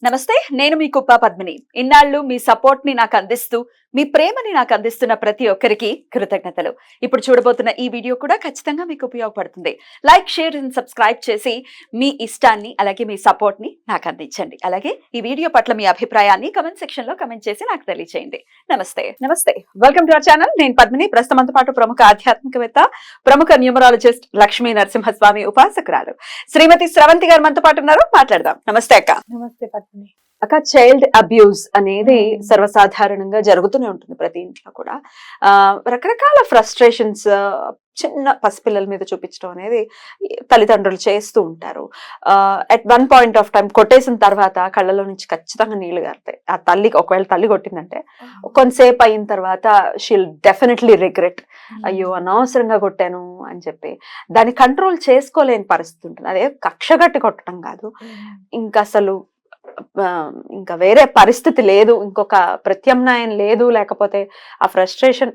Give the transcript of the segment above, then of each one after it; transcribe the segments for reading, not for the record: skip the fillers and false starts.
నమస్తే, నేను మీ కుప్ప పద్మిని. ఇన్నాళ్ళు మీ సపోర్ట్ ని నాకు అందిస్తూ, మీ ప్రేమని నాకు అందిస్తున్న ప్రతి ఒక్కరికి కృతజ్ఞతలు. ఇప్పుడు చూడబోతున్న ఈ వీడియో కూడా ఖచ్చితంగా మీకు ఉపయోగపడుతుంది. లైక్, షేర్ అండ్ సబ్స్క్రైబ్ చేసి మీ ఇష్టాన్ని అలాగే మీ సపోర్ట్ ని నాకు అందించండి. అలాగే ఈ వీడియో పట్ల మీ అభిప్రాయాన్ని కమెంట్ సెక్షన్ లో కమెంట్ చేసి నాకు తెలియజేయండి. నమస్తే, వెల్కమ్ టు అవర్ ఛానల్. నేను పద్మిని. ప్రస్తుతంతో పాటు ప్రముఖ ఆధ్యాత్మికవేత్త, ప్రముఖ న్యూమరాలజిస్ట్ లక్ష్మీ నరసింహస్వామి ఉపాసకురాలు శ్రీమతి స్రవంతి గారు మనతో పాటు ఉన్నారు. మాట్లాడదాం. నమస్తే అక్క. నమస్తే పద్మిని. అక్క, చైల్డ్ అబ్యూస్ అనేది సర్వసాధారణంగా జరుగుతూనే ఉంటుంది ప్రతి ఇంట్లో కూడా. రకరకాల ఫ్రస్ట్రేషన్స్ చిన్న పసిపిల్లల మీద చూపించడం అనేది తల్లిదండ్రులు చేస్తూ ఉంటారు. At one point of time కొట్టేసిన తర్వాత కళ్ళలో నుంచి ఖచ్చితంగా నీళ్లు గారుతాయి. ఆ తల్లికి ఒకవేళ తల్లి కొట్టిందంటే కొంతసేపు అయిన తర్వాత షీల్ డెఫినెట్లీ రిగ్రెట్, అయ్యో అనవసరంగా కొట్టాను అని చెప్పి దాన్ని కంట్రోల్ చేసుకోలేని పరిస్థితి ఉంటుంది. అదే కక్షగట్టి కొట్టడం కాదు, ఇంకా వేరే పరిస్థితి లేదు, ఇంకొక ప్రత్యామ్నాయం లేదు, లేకపోతే ఆ ఫ్రస్ట్రేషన్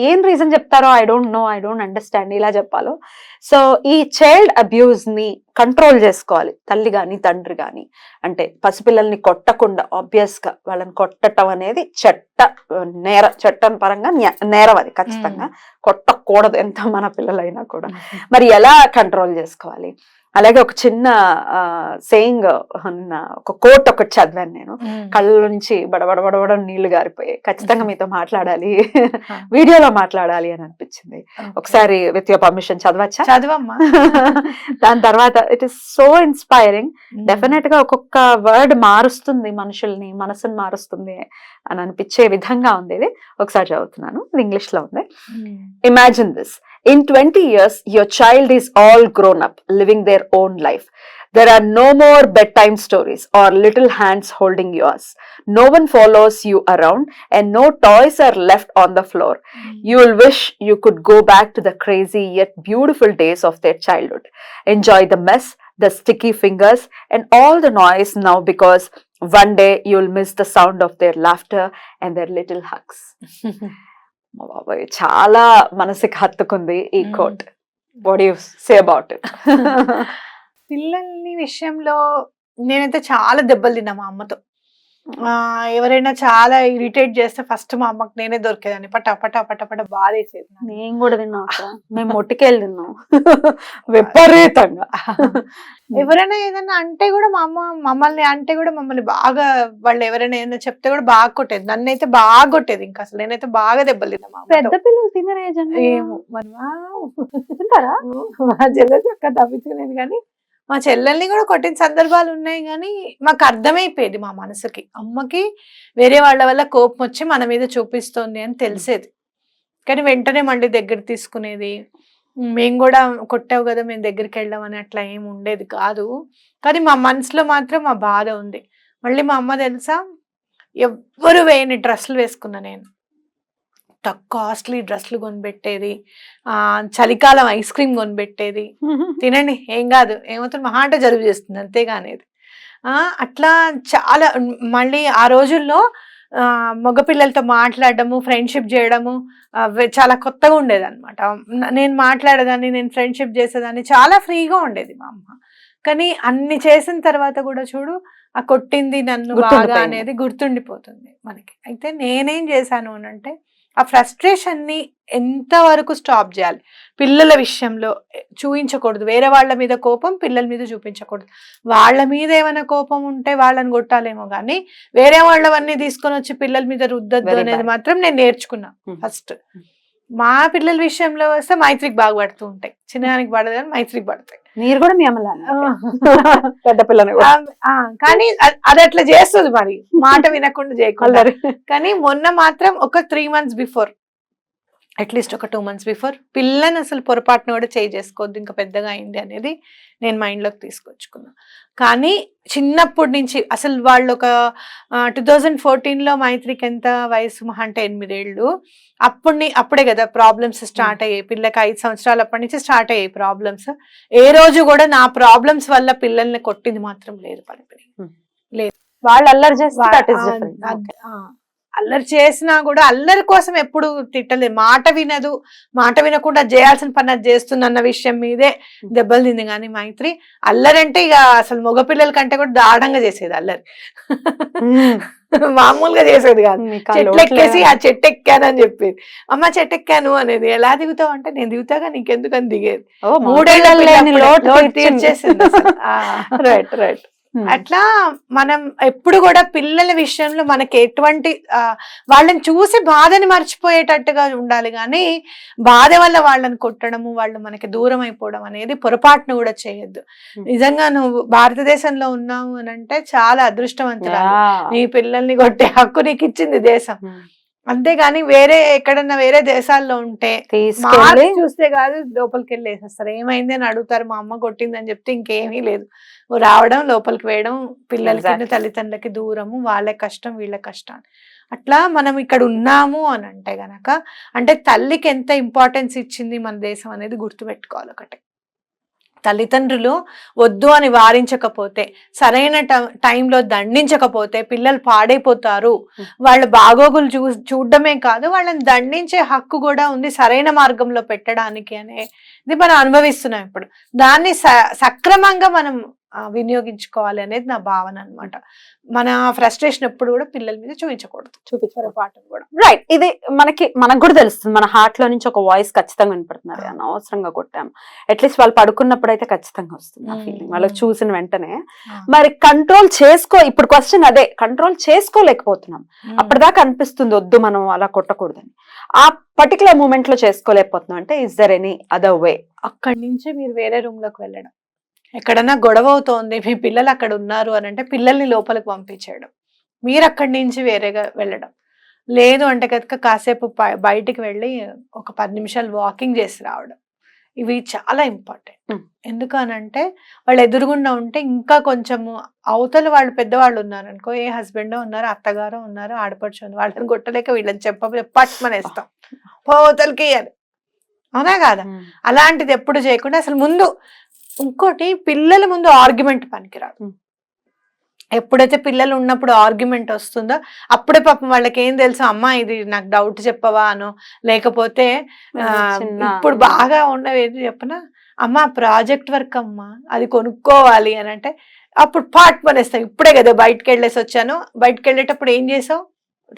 ఏం రీజన్ చెప్తారో ఐ డోంట్ అండర్స్టాండ్ ఇలా చెప్పాలో. సో ఈ చైల్డ్ అబ్యూస్ ని కంట్రోల్ చేసుకోవాలి తల్లి గాని తండ్రి గాని. అంటే పసిపిల్లల్ని కొట్టకుండా, ఆబ్వియస్ గా వాళ్ళని కొట్టడం అనేది చట్టం పరంగా నేరం, అది ఖచ్చితంగా కొట్టకూడదు ఎంత మన పిల్లలైనా కూడా. మరి ఎలా కంట్రోల్ చేసుకోవాలి? అలాగే ఒక చిన్న సేయింగ్, ఒక కోట్ ఒకటి చదివాను నేను. కళ్ళ నుంచి బడబడబడబడ నీళ్లు గారిపోయాయి. ఖచ్చితంగా మీతో మాట్లాడాలి, వీడియోలో మాట్లాడాలి అని అనిపించింది. ఒకసారి విత్ యువర్ పర్మిషన్ చదవచ్చా? చదవమ్మా. దాని తర్వాత it is so inspiring. Definite గా ఒక్కొక్క వర్డ్ మారుస్తుంది మనుషుల్ని, మనసుని మారుస్తుంది అని అనిపించే విధంగా ఉంది ఇది. ఒకసారి చదువుతున్నాను, ఇది ఇంగ్లీష్ లో ఉంది. Imagine this. In 20 years, your child is all grown up, living their own life. There are no more bedtime stories or little hands holding yours. No one follows you around and no toys are left on the floor. You will wish you could go back to the crazy yet beautiful days of their childhood. Enjoy the mess, the sticky fingers and all the noise now, because one day you will miss the sound of their laughter and their little hugs. చాలా మనసుకి హత్తుకుంది ఈ quote. What do you say about it? పిల్లల్ని విషయంలో నేనైతే చాలా దెబ్బలు తిన్నా మా అమ్మతో. ఎవరైనా చాలా ఇరిటేట్ చేస్తే ఫస్ట్ మా అమ్మకి నేనే దొరికేదాన్ని. పట బాధేసేది. నేను కూడా తిన్నా, మేము మొట్టికెళ్ళి తిన్నాం విపరీతంగా. ఎవరైనా ఏదైనా అంటే కూడా మమ్మల్ని అంటే కూడా మమ్మల్ని బాగా, వాళ్ళు ఎవరైనా ఏదైనా చెప్తే కూడా బాగా కొట్టేది. నన్ను అయితే బాగా కొట్టేది. ఇంకా అసలు నేనైతే బాగా దెబ్బలు తిన్నా. పెద్ద పిల్లలు తినరేజండి. ఏమో మరి మా చెల్లె చక్క తప్పించుకునేది, కానీ మా చెల్లెల్ని కూడా కొట్టిన సందర్భాలు ఉన్నాయి. కానీ మాకు అర్థమైపోయేది మా మనసుకి, అమ్మకి వేరే వాళ్ళ వల్ల కోపం వచ్చి మన మీద చూపిస్తోంది అని తెలిసేది. కానీ వెంటనే మళ్ళీ దగ్గర తీసుకునేది. మేము కూడా కొట్టావు కదా, మేము దగ్గరికి వెళ్ళామని అట్లా ఏమి ఉండేది కాదు. కానీ మా మనసులో మాత్రం మా బాధ ఉంది. మళ్ళీ మా అమ్మ తెలుసా, ఎవ్వరు వేయని డ్రెస్సులు వేసుకున్నా నేను. కాస్ట్లీ డ్రెస్సులు కొనిపెట్టేది, చలికాలం ఐస్ క్రీమ్ కొనిపెట్టేది. తినండి ఏం కాదు, ఏమవుతుంది మహా అంటే జలుబు చేస్తుంది అంతేగానేది. అట్లా చాలా. మళ్ళీ ఆ రోజుల్లో మగపిల్లలతో మాట్లాడడము, ఫ్రెండ్షిప్ చేయడము చాలా కొత్తగా ఉండేది అనమాట. నేను మాట్లాడేదాన్ని, నేను ఫ్రెండ్షిప్ చేసేదాన్ని, చాలా ఫ్రీగా ఉండేది మా అమ్మ. కానీ అన్ని చేసిన తర్వాత కూడా చూడు, ఆ కొట్టింది నన్ను బాగా అనేది గుర్తుండిపోతుంది మనకి. అయితే నేనేం చేశాను అని అంటే, ఆ ఫ్రస్ట్రేషన్ ని ఎంతవరకు స్టాప్ చేయాలి. పిల్లల విషయంలో చూపించకూడదు, వేరే వాళ్ళ మీద కోపం పిల్లల మీద చూపించకూడదు. వాళ్ళ మీద ఏమైనా కోపం ఉంటే వాళ్ళని కొట్టాలేమో, కానీ వేరే వాళ్ళవన్నీ తీసుకొని వచ్చి పిల్లల మీద రుద్దద్దు అనేది మాత్రం నేను నేర్చుకున్నా ఫస్ట్. మా పిల్లల విషయంలో వస్తే మైత్రికి బాగా పడుతూ ఉంటాయి. చిన్నదానికి పడదు కానీ మైత్రికి పడతాయి. మీరు కూడా మీ అమ్మలా పెద్ద పిల్లని? కానీ అది అట్లా చేస్తుంది మరి, మాట వినకుండా చేయకుండా. కానీ మొన్న మాత్రం ఒక 3 months బిఫోర్, అట్లీస్ట్ ఒక 2 months బిఫోర్, పిల్లని అసలు పొరపాటును కూడా చేసుకోవద్దు, ఇంకా పెద్దగా అయింది అనేది నేను మైండ్లోకి తీసుకొచ్చుకున్నా. కానీ చిన్నప్పటి నుంచి అసలు వాళ్ళు ఒక 2014లో మైత్రికి ఎంత వయసు, మహా అంటే 8 ఏళ్ళు. అప్పుడే కదా ప్రాబ్లమ్స్ స్టార్ట్ అయ్యాయి. పిల్లకి 5 సంవత్సరాలు అప్పటి నుంచి స్టార్ట్ అయ్యాయి ప్రాబ్లమ్స్. ఏ రోజు కూడా నా ప్రాబ్లమ్స్ వల్ల పిల్లల్ని కొట్టింది మాత్రం లేదు. పడిపోయి లేదు, వాళ్ళు అల్లరి చేస్తే అల్లరి చేసినా కూడా అల్లరి కోసం ఎప్పుడు తిట్టలేదు. మాట వినదు, మాట వినకుండా చేయాల్సిన పని అది చేస్తుంది అన్న విషయం మీదే దెబ్బలు తింది. కానీ మైత్రి అల్లరి అంటే ఇక అసలు మగపిల్లల కంటే కూడా దారుణంగా చేసేది అల్లరి. మామూలుగా చేసేది కాదు. చెట్లు ఎక్కేసి ఆ చెట్టు ఎక్కానని చెప్పేది. అమ్మ చెట్టు ఎక్కాను అనేది. ఎలా దిగుతావు అంటే నేను దిగుతాగా నీకెందుకని దిగేది. 3 ఏళ్ళ తీర్చేసింది. Right right. అట్లా మనం ఎప్పుడు కూడా పిల్లల విషయంలో మనకి ఎటువంటి వాళ్ళని చూసి బాధని మర్చిపోయేటట్టుగా ఉండాలి, కానీ బాధ వల్ల వాళ్ళని కొట్టడము, వాళ్ళు మనకి దూరం అయిపోవడం అనేది పొరపాటును కూడా చేయొద్దు. నిజంగా నువ్వు భారతదేశంలో ఉన్నావు అని అంటే చాలా అదృష్టవంతురాలు. నీ పిల్లల్ని కొట్టే హక్కు నీకు ఇచ్చింది దేశం. అంతేగాని వేరే ఎక్కడన్నా వేరే దేశాల్లో ఉంటే చూస్తే కాదు లోపలికి వెళ్ళి వేసేస్తారు. ఏమైంది అని అడుగుతారు. మా అమ్మ కొట్టింది అని చెప్తే ఇంకేమీ లేదు, రావడం లోపలికి వేయడం, పిల్లలకి తల్లిదండ్రులకి దూరము, వాళ్ళ కష్టం వీళ్ళ కష్టం. అట్లా మనం ఇక్కడ ఉన్నాము అని అంటే గనక అంటే తల్లికి ఎంత ఇంపార్టెన్స్ ఇచ్చింది మన దేశం అనేది గుర్తుపెట్టుకోవాలి. ఒకటి, తల్లిదండ్రులు వద్దు అని వారించకపోతే, సరైన టైంలో దండించకపోతే పిల్లలు పాడైపోతారు. వాళ్ళ బాగోగులు చూడడమే కాదు, వాళ్ళని దండించే హక్కు కూడా ఉంది సరైన మార్గంలో పెట్టడానికి అనేది మనం అనుభవిస్తున్నాం ఇప్పుడు. దాన్ని సక్రమంగా మనం వినియోగించుకోవాలి అనేది నా భావన అనమాట. మన ఫ్రస్ట్రేషన్ ఎప్పుడు కూడా పిల్లల మీద చూపించకూడదు, చూపించపాఠం కూడా. రైట్. ఇది మనకు కూడా తెలుస్తుంది. మన హార్ట్ లో నుంచి ఒక వాయిస్ ఖచ్చితంగా వినపడుతున్నారు. అనవసరంగా కొట్టాము, అట్లీస్ట్ వాళ్ళు పడుకున్నప్పుడు అయితే ఖచ్చితంగా వస్తుంది ఆ ఫీలింగ్ వాళ్ళకి చూసిన వెంటనే. మరి కంట్రోల్ ఇప్పుడు క్వశ్చన్ అదే, కంట్రోల్ చేసుకోలేకపోతున్నాం. అప్పటిదాకా అనిపిస్తుంది వద్దు మనం అలా కొట్టకూడదని, ఆ పర్టికులర్ మూమెంట్ లో చేసుకోలేకపోతున్నాం అంటే is there any other way? అక్కడి నుంచి మీరు వేరే రూమ్ లోకి వెళ్ళడం, ఎక్కడన్నా గొడవ అవుతోంది, మీ పిల్లలు అక్కడ ఉన్నారు అని అంటే పిల్లల్ని లోపలికి పంపించేయడం, మీరు అక్కడి నుంచి వేరేగా వెళ్ళడం. లేదు అంటే కనుక కాసేపు బయటికి వెళ్ళి ఒక 10 నిమిషాలు వాకింగ్ చేసి రావడం. ఇవి చాలా ఇంపార్టెంట్. ఎందుకనంటే వాళ్ళు ఎదురుగుండా ఉంటే ఇంకా కొంచెము అవతల వాళ్ళు పెద్దవాళ్ళు ఉన్నారు అనుకో, ఏ హస్బెండ్ ఉన్నారు, అత్తగారు ఉన్నారు, ఆడపడుచు ఉన్నారు, వాళ్ళని కొట్టలేక వీళ్ళని పట్మనేస్తాం, పోతలకి అని. అవునా కాదా? అలాంటిది ఎప్పుడు చేయకుండా అసలు ముందు ఇంకోటి, పిల్లల ముందు ఆర్గ్యుమెంట్ పనికిరాదు. ఎప్పుడైతే పిల్లలు ఉన్నప్పుడు ఆర్గ్యుమెంట్ వస్తుందో అప్పుడే పాపం వాళ్ళకి ఏం తెలుసు, అమ్మా ఇది నాకు డౌట్ చెప్పవా అనో, లేకపోతే ఇప్పుడు బాగా ఉన్నవి ఏది చెప్పనా, అమ్మా ప్రాజెక్ట్ వర్క్ అమ్మా అది కొనుక్కోవాలి అని అంటే అప్పుడు పాట్ పనేస్తాం. ఇప్పుడే కదా బయటకు వెళ్ళేసి వచ్చాను, బయటకు వెళ్ళేటప్పుడు ఏం చేసావు,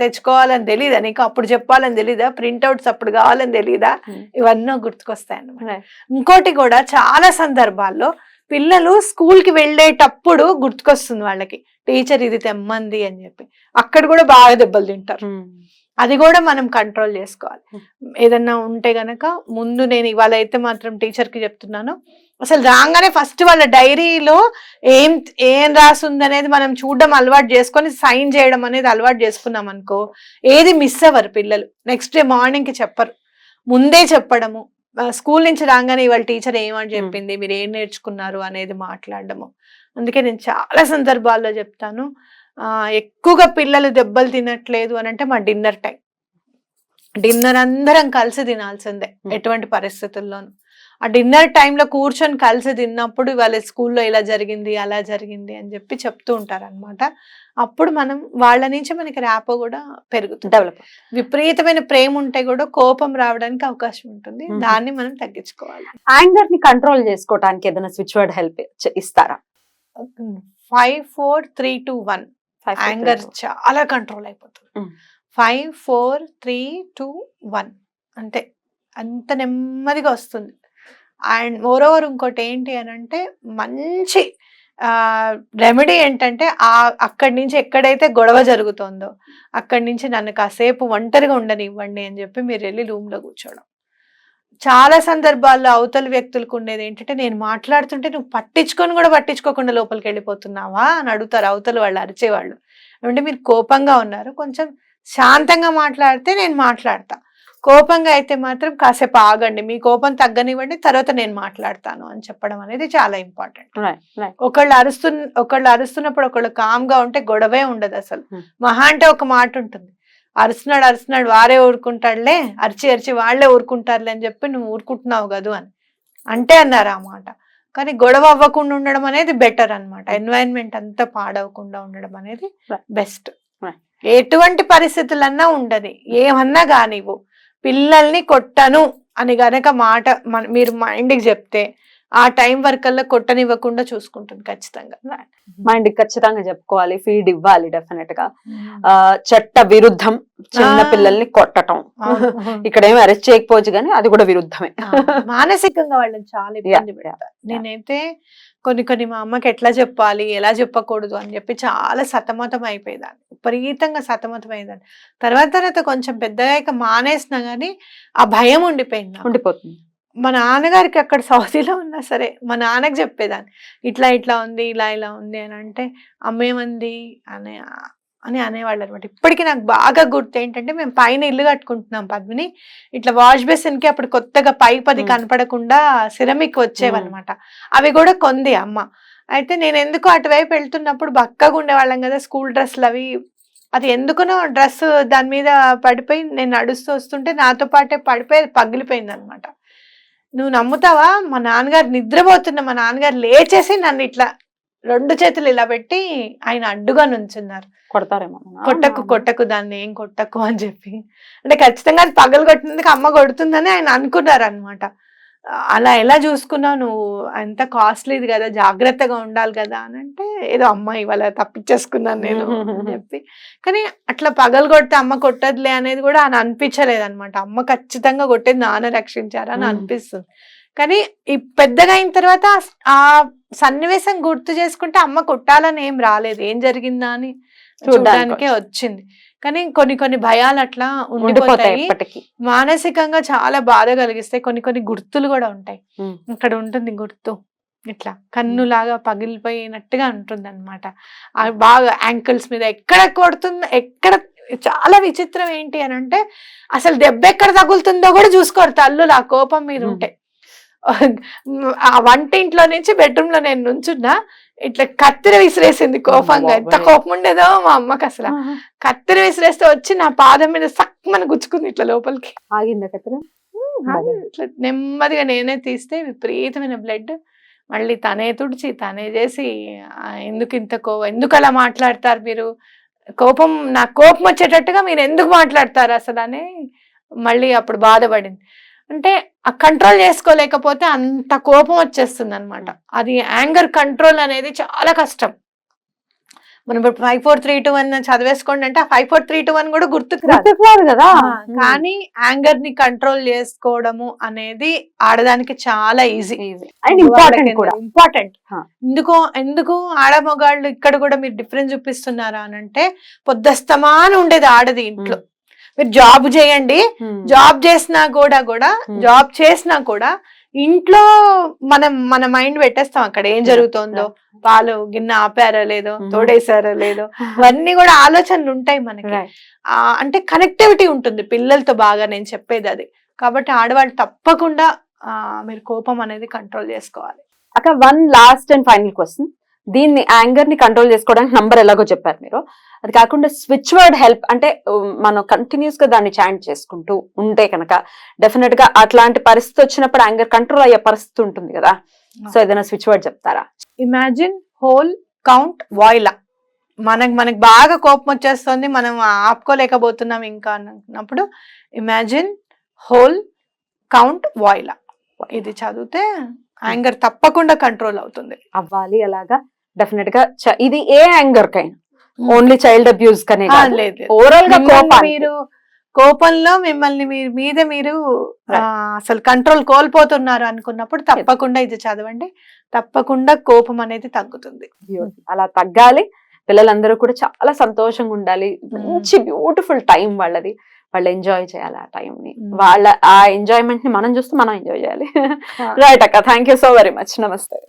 తెచ్చుకోవాలని తెలీదా నీకు, అప్పుడు చెప్పాలని తెలీదా, ప్రింట్అవుట్స్ అప్పుడు కావాలని తెలీదా, ఇవన్నీ గుర్తుకొస్తాయి అన్నమాట. ఇంకోటి కూడా చాలా సందర్భాల్లో పిల్లలు స్కూల్ కి వెళ్ళేటప్పుడు గుర్తుకొస్తుంది వాళ్ళకి, టీచర్ ఇది తెమ్మంది అని చెప్పి, అక్కడ కూడా బాగా దెబ్బలు తింటారు. అది కూడా మనం కంట్రోల్ చేసుకోవాలి. ఏదన్నా ఉంటే గనక ముందు, నేను ఇవాళ అయితే మాత్రం టీచర్ కి చెప్తున్నాను, అసలు రాగానే ఫస్ట్ వాళ్ళ డైరీలో ఏం రాసుంది అనేది మనం చూడడం అలవాటు చేసుకొని సైన్ చేయడం అనేది అలవాటు చేసుకున్నాం అనుకో, ఏది మిస్ అవ్వరు పిల్లలు. నెక్స్ట్ డే మార్నింగ్ కి చెప్పరు, ముందే చెప్పడము. స్కూల్ నుంచి రాగానే ఇవాళ టీచర్ ఏమని చెప్పింది, మీరు ఏం నేర్చుకున్నారు అనేది మాట్లాడడము. అందుకే నేను చాలా సందర్భాల్లో చెప్తాను, ఎక్కువగా పిల్లలు దెబ్బలు తినట్లేదు అని అంటే మా డిన్నర్ టైం. డిన్నర్ అందరం కలిసి తినాల్సిందే ఎటువంటి పరిస్థితుల్లోనూ. ఆ డిన్నర్ టైంలో కూర్చొని కలిసి తిన్నప్పుడు వాళ్ళ స్కూల్లో ఇలా జరిగింది అలా జరిగింది అని చెప్పి చెప్తూ ఉంటారు అనమాట. అప్పుడు మనం వాళ్ళ నుంచి మనకి ర్యాపో కూడా పెరుగుతుంది, డెవలప్. విపరీతమైన ప్రేమ ఉంటే కూడా కోపం రావడానికి అవకాశం ఉంటుంది, దాన్ని మనం తగ్గించుకోవాలి. యాంగర్ ని కంట్రోల్ చేసుకోవడానికి ఏదైనా స్విచ్ వర్డ్ హెల్ప్ ఇస్తారా? 5 4 3 2 1 యాంగర్ చాలా కంట్రోల్ అయిపోతుంది. 5 4 3 2 1 అంటే అంత నెమ్మదిగా వస్తుంది. అండ్ మోరోవర్ ఇంకోటి ఏంటి అని అంటే, మంచి రెమెడీ ఏంటంటే, అక్కడి నుంచి ఎక్కడైతే గొడవ జరుగుతుందో అక్కడి నుంచి నన్ను కాసేపు ఒంటరిగా ఉండనివ్వండి అని చెప్పి మీరు వెళ్ళి రూమ్ లో కూర్చోవడం. చాలా సందర్భాల్లో అవతల వ్యక్తులకు ఉండేది ఏంటంటే, నేను మాట్లాడుతుంటే నువ్వు పట్టించుకోకుండా లోపలికి వెళ్ళిపోతున్నావా అని అడుగుతారు అవతల వాళ్ళు, అరిచేవాళ్ళు. అంటే మీరు కోపంగా ఉన్నారు, కొంచెం శాంతంగా మాట్లాడితే నేను మాట్లాడతా, కోపంగా అయితే మాత్రం కాసేపు ఆగండి, మీ కోపం తగ్గనివ్వండి, తర్వాత నేను మాట్లాడతాను అని చెప్పడం అనేది చాలా ఇంపార్టెంట్. ఒకళ్ళు అరుస్తున్నప్పుడు ఒకళ్ళు కామ్ గా ఉంటే గొడవే ఉండదు అసలు. మహా అంటే ఒక మాట ఉంటుంది, అరుస్తున్నాడు వారే ఊరుకుంటాడులే, అరిచి వాళ్లే ఊరుకుంటారులే అని చెప్పి నువ్వు ఊరుకుంటున్నావు కదూ అని అంటే అన్నారు ఆ మాట. కానీ గొడవ అవ్వకుండా ఉండడం అనేది బెటర్ అన్నమాట. ఎన్వైరన్మెంట్ అంతా పాడవకుండా ఉండడం అనేది బెస్ట్. ఎటువంటి పరిస్థితులన్నా ఉండని, ఏమన్నా కానివ్వు, పిల్లల్ని కొట్టను అని గనక మాట మీరు మైండ్కి చెప్తే ఆ టైం వరకల్లా కొట్టనివ్వకుండా చూసుకుంటుంది ఖచ్చితంగా. మైండ్ ఖచ్చితంగా చెప్పుకోవాలి, ఫీడ్ ఇవ్వాలి డెఫినెట్ గా. చట్ట విరుద్ధం చిన్న పిల్లల్ని కొట్టటం, ఇక్కడ ఏమి అరెస్ట్ చేయకపోవచ్చు కానీ అది కూడా విరుద్ధమే. మానసికంగా వాళ్ళని చాలా ఇబ్బంది పెడతారు. నేనైతే కొన్ని మా అమ్మకి ఎట్లా చెప్పాలి, ఎలా చెప్పకూడదు అని చెప్పి చాలా సతమతం అయిపోయేదాన్ని, విపరీతంగా సతమతం అయ్యేదాన్ని. తర్వాత కొంచెం పెద్దగా ఇక మానేసినా గానీ ఆ భయం ఉండిపోతుంది. మా నాన్నగారికి అక్కడ సౌదీలో ఉన్నా సరే మా నాన్నకి చెప్పేదాన్ని, ఇట్లా ఉంది, ఇలా ఉంది అని అంటే అమ్మేమంది అని అనేవాళ్ళు అనమాట. ఇప్పటికీ నాకు బాగా గుర్తు ఏంటంటే, మేము పైన ఇల్లు కట్టుకుంటున్నాం పద్మిని, ఇట్లా వాష్ బేసిన్ కి అప్పుడు కొత్తగా పైప్ అది కనపడకుండా సిరమిక్ వచ్చేవన్నమాట, అవి కూడా కొంది అమ్మ. అయితే నేను ఎందుకు అటువైపు వెళ్తున్నప్పుడు బక్కగా ఉండేవాళ్ళం కదా, స్కూల్ డ్రెస్లు అవి, అది ఎందుకునో డ్రెస్ దాని మీద పడిపోయి నేను నడుస్తూ వస్తుంటే నాతో పాటే పడిపోయి పగిలిపోయింది అనమాట. నువ్వు నమ్ముతావా, మా నాన్నగారు నిద్రపోతున్న మా నాన్నగారు లేచేసి నన్ను ఇట్లా 2 చేతులు ఇలా పెట్టి ఆయన అడ్డుగా నుంచున్నారు. కొడతారేమో, కొట్టకు దాన్ని ఏం కొట్టకు అని చెప్పి. అంటే ఖచ్చితంగా అది పగలు కొట్టినందుకు అమ్మ కొడుతుందని ఆయన అనుకున్నారు అనమాట. అలా ఎలా చూసుకున్నావు నువ్వు, ఎంత కాస్ట్లీది కదా, జాగ్రత్తగా ఉండాలి కదా అని అంటే, ఏదో అమ్మ ఇవాళ తప్పించేసుకున్నాను నేను అని చెప్పి. కానీ అట్లా పగలు కొడితే అమ్మ కొట్టదులే అనేది కూడా అని అనిపించలేదు అనమాట. అమ్మ ఖచ్చితంగా కొట్టేది నాన్న రక్షించారని అనిపిస్తుంది. కానీ ఈ పెద్దగా అయిన తర్వాత ఆ సన్నివేశం గుర్తు చేసుకుంటే అమ్మ కొట్టాలని ఏం రాలేదు, ఏం జరిగిందా అని చూడడానికే వచ్చింది. కానీ కొన్ని భయాలు అట్లా ఉండిపోతాయి, మానసికంగా చాలా బాధ కలిగిస్తాయి. కొన్ని గుర్తులు కూడా ఉంటాయి. ఇక్కడ ఉంటుంది గుర్తు, ఇట్లా కన్నులాగా పగిలిపోయినట్టుగా ఉంటుంది అనమాట. బాగా యాంకిల్స్ మీద ఎక్కడ కొడుతుందో, ఎక్కడ చాలా విచిత్రం ఏంటి అని అంటే, అసలు దెబ్బ ఎక్కడ తగులుతుందో కూడా చూసుకోరు తల్లులు ఆ కోపం మీద ఉంటే. ఆ వంటింట్లో నుంచి బెడ్రూమ్ లో నేను నుంచున్నా, ఇట్లా కత్తిరి విసిరేసింది కోపంగా. ఎంత కోపం ఉండేదో మా అమ్మకి, అసలు కత్తిరి విసిరేస్తే వచ్చి నా పాదం మీద సక్మని గుచ్చుకుంది ఇట్లా లోపలికి. ఆగిందా కత్తిరి? ఇట్లా నెమ్మదిగా నేనే తీస్తే విపరీతమైన బ్లడ్. మళ్ళీ తనే తుడిచి తనే చేసి, ఎందుకు అలా మాట్లాడతారు మీరు, నాకు కోపం వచ్చేటట్టుగా మీరు ఎందుకు మాట్లాడతారు అసలు అని మళ్ళీ అప్పుడు బాధపడింది. అంటే ఆ కంట్రోల్ చేసుకోలేకపోతే అంత కోపం వచ్చేస్తుంది అనమాట. అది యాంగర్ కంట్రోల్ అనేది చాలా కష్టం. మనం ఇప్పుడు 5 4 3 2 1 చదివేసుకోండి అంటే ఆ 5 4 3 2 1 కూడా గుర్తుకు రాదు కదా. కానీ యాంగర్ ని కంట్రోల్ చేసుకోవడము అనేది ఆడదానికి చాలా ఈజీ అండ్ ఇంపార్టెంట్. ఎందుకు ఆడమగాళ్ళు ఇక్కడ కూడా మీరు డిఫరెన్స్ చూపిస్తున్నారా అని అంటే, పొద్దస్తమానం ఉండేది ఆడది ఇంట్లో. మీరు జాబ్ చేయండి, జాబ్ చేసినా కూడా ఇంట్లో మన మైండ్ పెట్టేస్తాం అక్కడ ఏం జరుగుతుందో, పాలు గిన్నె ఆపారో లేదో, తోడేసారో లేదో, ఇవన్నీ కూడా ఆలోచనలు ఉంటాయి మనకి. అంటే కనెక్టివిటీ ఉంటుంది పిల్లలతో బాగా, నేను చెప్పేది అది. కాబట్టి ఆడవాళ్ళు తప్పకుండా మీరు కోపం అనేది కంట్రోల్ చేసుకోవాలి. అక్క, 1 లాస్ట్ అండ్ ఫైనల్ క్వశ్చన్. దీన్ని యాంగర్ ని కంట్రోల్ చేసుకోవడానికి నంబర్ ఎలాగో చెప్పారు మీరు, అది కాకుండా స్విచ్ వర్డ్ హెల్ప్ అంటే మనం కంటిన్యూస్ గా దాన్ని చాంట్ చేసుకుంటూ ఉంటే కనుక డెఫినెట్ గా అట్లాంటి పరిస్థితి వచ్చినప్పుడు యాంగర్ కంట్రోల్ అయ్యే పరిస్థితి ఉంటుంది కదా. సో ఏదైనా స్విచ్ వర్డ్ చెప్తారా? Imagine, whole, count, voila. మనకి బాగా కోపం వచ్చేస్తుంది, మనం ఆపుకోలేకపోతున్నాం ఇంకా అన్నప్పుడు ఇమాజిన్, హోల్, కౌంట్, వాయిలా ఇది చదివితే యాంగర్ తప్పకుండా కంట్రోల్ అవ్వాలి. అలాగా డెఫినెట్ గా ఇది ఏ యాంగర్ కైనా, ఓన్లీ చైల్డ్ అబ్యూస్ కనే లేదు, ఓవరాల్ గా మీరు కోపంలో మిమ్మల్ని మీరు అసలు కంట్రోల్ కోల్పోతున్నారు అనుకున్నప్పుడు తప్పకుండా ఇది చదవండి, తప్పకుండా కోపం అనేది తగ్గుతుంది. అలా తగ్గాలి. పిల్లలందరూ కూడా చాలా సంతోషంగా ఉండాలి. మంచి బ్యూటిఫుల్ టైం వాళ్ళది, వాళ్ళు ఎంజాయ్ చేయాలి ఆ టైం ని. ఆ ఎంజాయ్మెంట్ ని మనం చూస్తూ మనం ఎంజాయ్ చేయాలి. రైట్ అక్క, thank you so very much. నమస్తే.